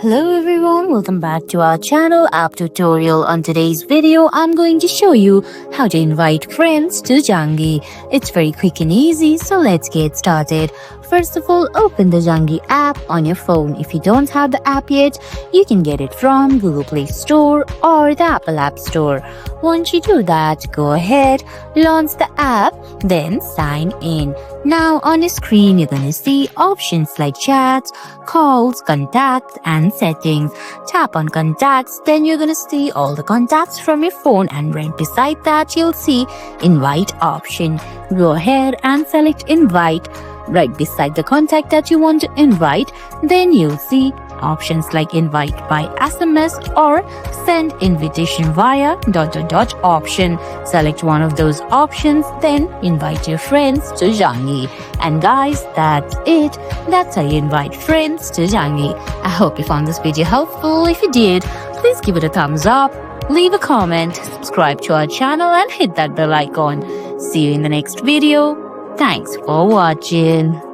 Hello everyone, welcome back to our channel app tutorial. On today's video, I'm going to show you how to invite friends to Zangi. It's very quick and easy, so let's get started. First of all, open the Zangi app on your phone. If you don't have the app yet, you can get it from Google Play Store or the Apple App Store. Once you do that, go ahead, launch the app, then sign in. Now on the screen, you're gonna see options like chats, calls, contacts, and settings. Tap on contacts, then you're gonna see all the contacts from your phone, and right beside that, you'll see invite option. Go ahead and select invite. Right beside the contact that you want to invite, then you'll see options like invite by SMS or send invitation via ... option. Select one of those options, then invite your friends to Zangi. And guys, that's it. That's how you invite friends to Zangi. I hope you found this video helpful. If you did, please give it a thumbs up, leave a comment, subscribe to our channel, and hit that bell icon. See you in the next video. Thanks for watching.